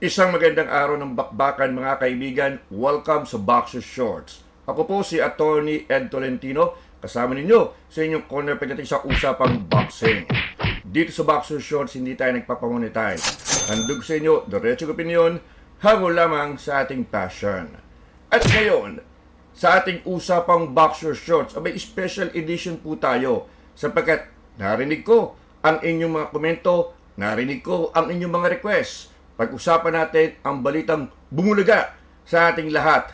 Isang magandang araw ng bakbakan mga kaibigan. Welcome sa Boxer Shorts. Ako po si Attorney Ed Tolentino, kasama ninyo sa inyong corner pagdating sa usapang boxing. Dito sa Boxer Shorts, hindi tayo nagpapamonetize. Handog sa inyo, diretsong opinion, habol lamang sa ating passion. At ngayon, sa ating usapang Boxer Shorts, abay special edition po tayo sapagkat narinig ko ang inyong mga komento, narinig ko ang inyong mga request. Pag-usapan natin ang balitang bumulaga sa ating lahat.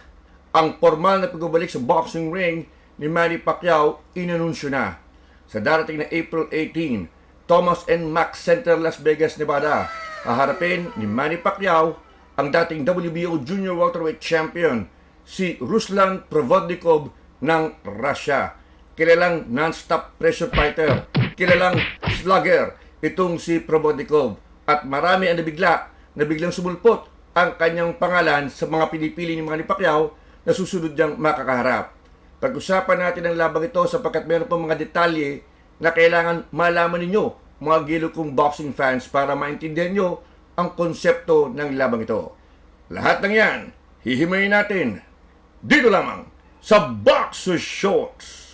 Ang formal na pagbabalik sa boxing ring ni Manny Pacquiao inanunsyo na. Sa darating na April 18, Thomas and Mack Center, Las Vegas, Nevada, haharapin ni Manny Pacquiao ang dating WBO Junior Welterweight Champion, si Ruslan Provodnikov ng Russia. Kilalang non-stop pressure fighter, kilalang slugger itong si Provodnikov. At marami ang nabiglang sumulpot ang kanyang pangalan sa mga pinipili ni Manny Pacquiao na susunod niyang makakaharap. Pag-usapan natin ang labang ito sapagkat meron pa mga detalye na kailangan malaman ninyo, mga gilo kong boxing fans, para maintindihan nyo ang konsepto ng labang ito. Lahat ng yan, hihimayin natin dito lamang sa Boxer Shorts.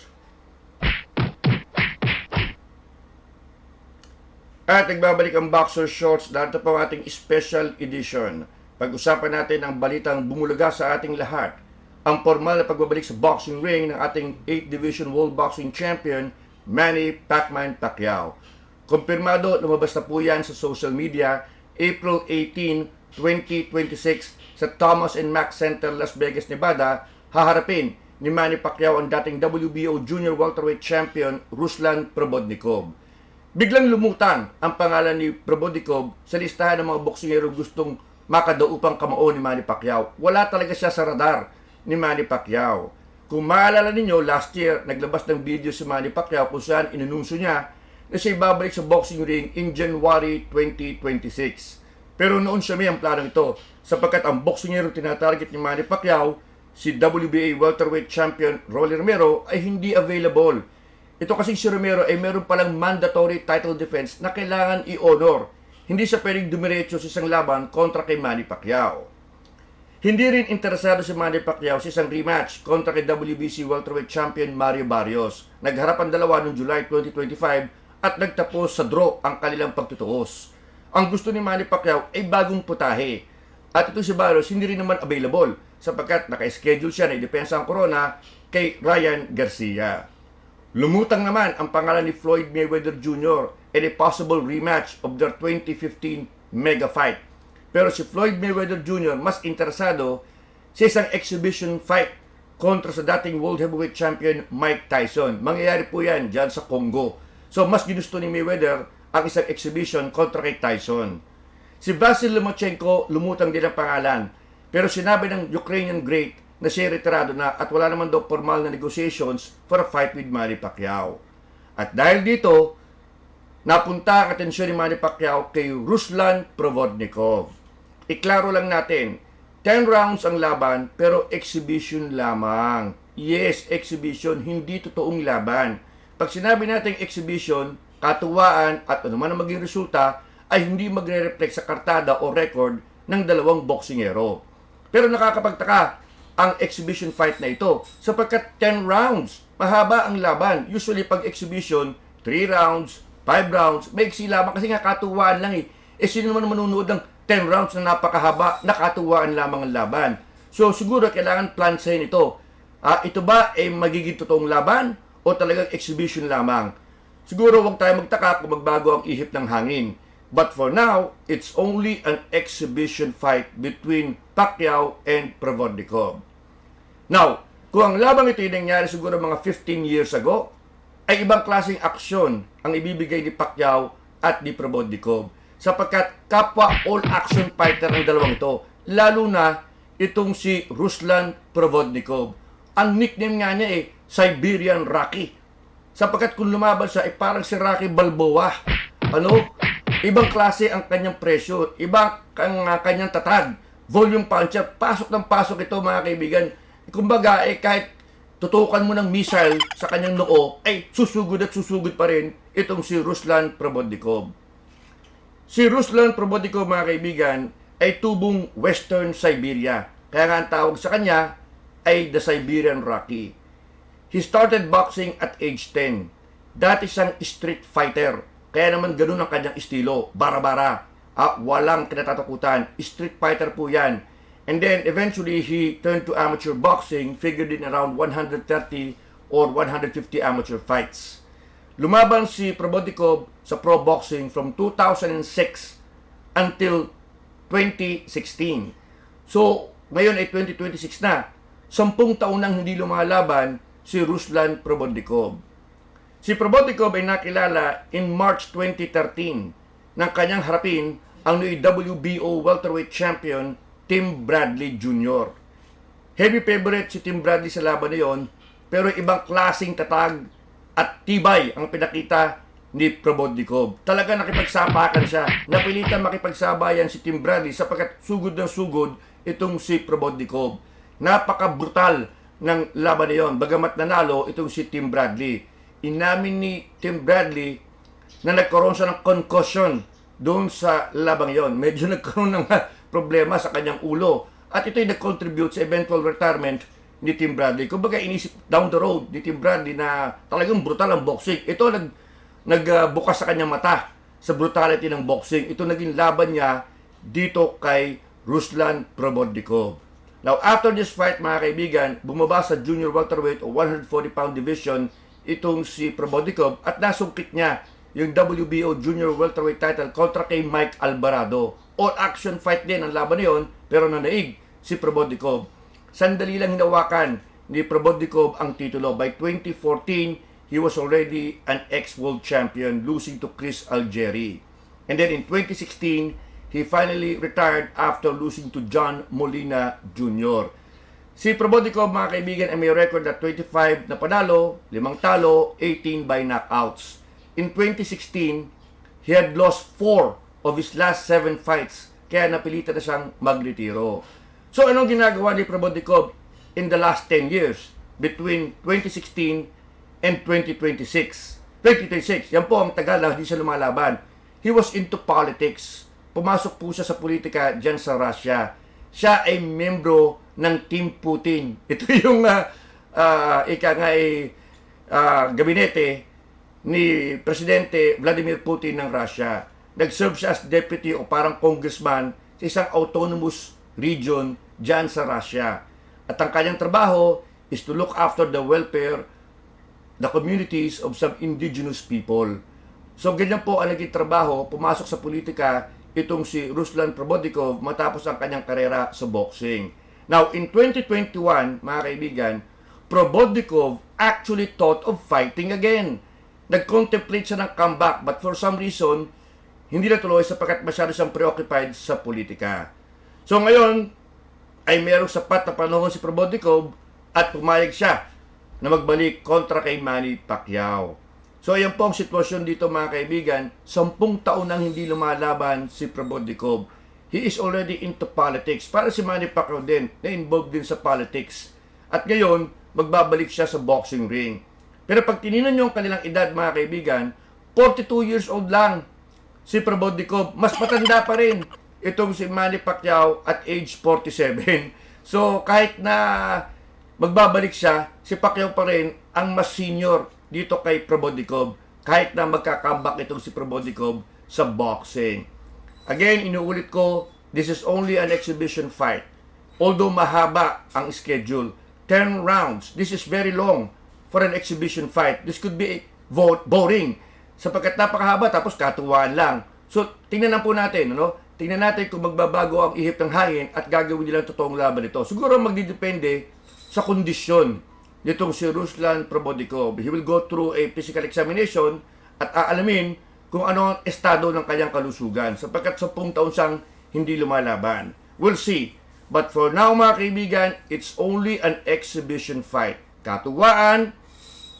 At nagbabalik ang Boxer Shorts dahil ito po ang ating special edition. Pag-usapan natin ang balitang bumulaga sa ating lahat. Ang formal na pagbabalik sa boxing ring ng ating 8th Division World Boxing Champion, Manny "Pacman" Pacquiao. Kumpirmado, lumabas na po yan sa social media, April 18, 2026 sa Thomas and Mack Center, Las Vegas, Nevada, haharapin ni Manny Pacquiao ang dating WBO Junior Welterweight Champion, Ruslan Provodnikov. Biglang lumutang ang pangalan ni Provodnikov sa listahan ng mga boksingero gustong makadaupang kamao ni Manny Pacquiao. Wala talaga siya sa radar ni Manny Pacquiao. Kung maalala ninyo, last year, naglabas ng video si Manny Pacquiao kung saan inununsyo niya na siya babalik sa boxing ring in January 2026. Pero noon siya may ang planong ito sapagkat ang boksingero tinatarget ni Manny Pacquiao, si WBA Welterweight Champion Rolly Romero, ay hindi available. Ito kasi si Romero ay meron palang mandatory title defense na kailangan i-honor. Hindi siya pwedeng dumiretso sa isang laban kontra kay Manny Pacquiao. Hindi rin interesado si Manny Pacquiao sa isang rematch kontra kay WBC Welterweight Champion Mario Barrios. Nagharap ang dalawa noong July 2025 at nagtapos sa draw ang kanilang pagtutuos. Ang gusto ni Manny Pacquiao ay bagong putahe. At ito si Barrios hindi rin naman available sapagkat naka-schedule siya na idepensa ang corona kay Ryan Garcia. Lumutang naman ang pangalan ni Floyd Mayweather Jr. in a possible rematch of their 2015 mega fight. Pero si Floyd Mayweather Jr. mas interesado sa isang exhibition fight kontra sa dating World Heavyweight Champion Mike Tyson. Mangyayari po yan dyan sa Congo. So mas ginusto ni Mayweather ang isang exhibition kontra kay Tyson. Si Vasyl Lomachenko lumutang din ang pangalan. Pero sinabi ng Ukrainian great na siya retirado na at wala naman daw formal na negotiations for a fight with Manny Pacquiao. At dahil dito, napunta ang atensyon ni Manny Pacquiao kay Ruslan Provodnikov. Iklaro lang natin, 10 rounds ang laban pero exhibition lamang. Yes, exhibition, hindi totoong laban. Pag sinabi natin exhibition, katuwaan at anuman ang maging resulta ay hindi magre-reflect sa kartada o record ng dalawang boksingero. Pero nakakapagtaka ang exhibition fight na ito sapagkat 10 rounds. Mahaba ang laban. Usually pag exhibition, 3 rounds, 5 rounds, may iksi lamang kasi nga katuwaan lang eh. Eh sino naman manunood ng 10 rounds na napakahaba, nakatuwaan lamang ang laban. So siguro kailangan plansahin ito. Ito ba ay magiging totoong laban o talagang exhibition lamang? Siguro huwag tayo magtaka kung magbago ang ihip ng hangin. But for now, it's only an exhibition fight between Pacquiao and Provodnikov. Now, kung ang labang ito yung nangyari siguro mga 15 years ago, ay ibang klaseng aksyon ang ibibigay ni Pacquiao at ni Provodnikov. Sapagkat kapwa all-action fighter ang dalawang ito, lalo na itong si Ruslan Provodnikov. Ang nickname nga niya Siberian Rocky. Sapagkat kung lumaban siya, ay parang si Rocky Balboa. Ibang klase ang kanyang pressure, ibang ang kanyang tatag, volume puncher, pasok ng pasok ito mga kaibigan. Kumbaga, kahit tutukan mo ng missile sa kanyang noo, ay susugod at susugod pa rin itong si Ruslan Provodnikov. Si Ruslan Provodnikov mga kaibigan ay tubong Western Siberia. Kaya nga ang tawag sa kanya ay the Siberian Rocky. He started boxing at age 10. Dati siyang street fighter. Kaya naman ganun ang kanyang estilo. Bara-bara. Walang kinatatakutan. Street fighter po yan. And then eventually he turned to amateur boxing, figured in around 130 or 150 amateur fights. Lumaban si Probodikov sa pro boxing from 2006 until 2016. So, ngayon ay 2026 na. 10 taon nang hindi lumalaban si Ruslan Probodikov. Si Probodikov ay nakilala in March 2013 nang kanyang harapin ang WBO welterweight champion Tim Bradley Jr. Heavy favorite si Tim Bradley sa laban na yon, pero ibang klaseng tatag at tibay ang pinakita ni Probodikov. Talaga nakipagsapakan siya. Napilitan makipagsabayan si Tim Bradley sapagkat sugod ng sugod itong si Probodikov. Napaka-brutal ng laban na yon. Bagamat nanalo itong si Tim Bradley. Inamin ni Tim Bradley na nagkaroon siya ng concussion doon sa labang yon. Medyo nagkaroon ng problema sa kanyang ulo. At ito'y nag-contribute sa eventual retirement ni Tim Bradley. Kumbaga inisip down the road ni Tim Bradley na talagang brutal ang boxing. Ito nagbukas sa kanyang mata sa brutality ng boxing. Ito naging laban niya dito kay Ruslan Probodikov. Now, after this fight, mga kaibigan, bumaba sa junior welterweight o 140-pound division itong si Probodikov at nasungkit niya yung WBO junior welterweight title kontra kay Mike Alvarado. All-action fight din ang laban na yun, pero nanaig si Probodikov. Sandali lang hinawakan ni Probodikov ang titulo. By 2014, he was already an ex-world champion, losing to Chris Algieri. And then in 2016, he finally retired after losing to John Molina Jr. Si Probodikov, mga kaibigan, ay may record na 25 na panalo, 5 talo, 18 by knockouts. In 2016, he had lost 4 of his last 7 fights, kaya napilitan na siyang magretiro. So, anong ginagawa ni Probodikov in the last 10 years between 2016 and 2026? 2026, yan po ang tagal na hindi siya lumalaban. He was into politics. Pumasok po siya sa politika dyan sa Russia. Siya ay membro ng Team Putin. Ito yung gabinete ni Presidente Vladimir Putin ng Russia. Nag-serve siya as deputy o parang congressman sa isang autonomous region dyan sa Russia. At ang kanyang trabaho is to look after the welfare, the communities of some indigenous people. So ganyan po ang naging trabaho, pumasok sa politika itong si Ruslan Probodikov matapos ang kanyang karera sa boxing. Now, in 2021, mga kaibigan, Probodikov actually thought of fighting again. Nag-contemplate siya ng comeback, but for some reason, hindi natuloy sapagkat masyado siyang preoccupied sa politika. So ngayon, ay merong sapat na panahon si Probodikov at pumayag siya na magbalik kontra kay Manny Pacquiao. So ayan po ang sitwasyon dito, mga kaibigan. 10 taon nang hindi lumalaban si Probodikov. He is already into politics. Para si Manny Pacquiao din, na-involved din sa politics. At ngayon, magbabalik siya sa boxing ring. Pero pag tininan nyo ang kanilang edad, mga kaibigan, 42 years old lang si Probodikov. Mas matanda pa rin itong si Manny Pacquiao at age 47. So kahit na magbabalik siya, si Pacquiao pa rin ang mas senior dito kay Probodikov, kahit na magkakambak itong si Probodikov sa boxing. Again, inuulit ko, this is only an exhibition fight. Although mahaba ang schedule, 10 rounds, this is very long for an exhibition fight. This could be boring sapagkat napakahaba tapos katuwaan lang. So, tingnan na po natin, tingnan natin kung magbabago ang ihip ng hangin at gagawin nila ang totoong laban nito. Siguro magdidepende sa kondisyon nitong si Ruslan Probodikov. He will go through a physical examination at aalamin kung ano ang estado ng kanyang kalusugan sapagkat 10 taon siyang hindi lumalaban. We'll see. But for now, mga kaibigan, it's only an exhibition fight. Katuwaan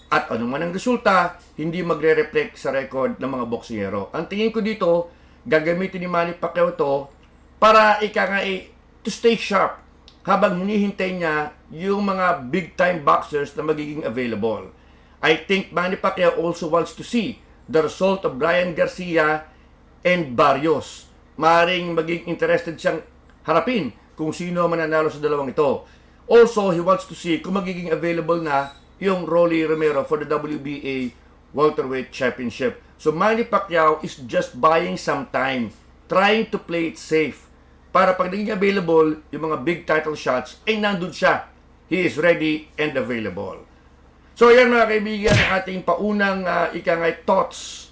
at anong man ang resulta, hindi magre-reflect sa record ng mga boksingero. Ang tingin ko dito, gagamitin ni Manny Pacquiao ito para to stay sharp habang hinihintay niya yung mga big-time boxers na magiging available. I think Manny Pacquiao also wants to see the result of Brian Garcia and Barrios. maaaring maging interested siyang harapin kung sino mananalo sa dalawang ito. Also, he wants to see kung magiging available na yung Rolly Romero for the WBA Welterweight Championship. So Manny Pacquiao is just buying some time, trying to play it safe. Para pag naging available, yung mga big title shots, ay nandun siya. He is ready and available. So yan mga kaibigan, ang ating paunang thoughts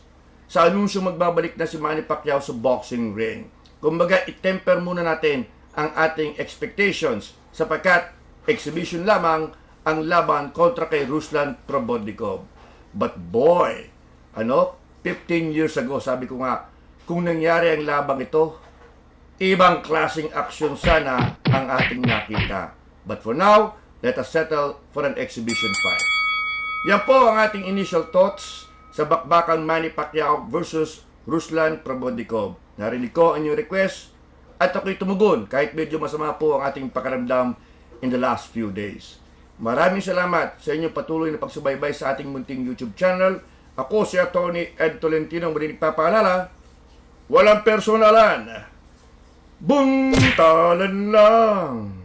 sa anunsyo magbabalik na si Manny Pacquiao sa boxing ring. Kumbaga, itemper muna natin ang ating expectations sapagkat exhibition lamang ang laban kontra kay Ruslan Probodnikov. But boy, 15 years ago, sabi ko nga, kung nangyari ang labang ito, ibang klaseng aksyon sana ang ating nakita. But for now, let us settle for an exhibition fight. Yan po ang ating initial thoughts sa bakbakan Manny Pacquiao versus Ruslan Probodnikov. Narinig ko ang inyong request at ako'y tumugon kahit medyo masama po ang ating pakaramdam in the last few days. Maraming salamat sa inyong patuloy na pagsubaybay sa ating munting YouTube channel. Ako si Atty. Ed Tolentino, muli nagpapaalala, walang personalan, buntalan lang.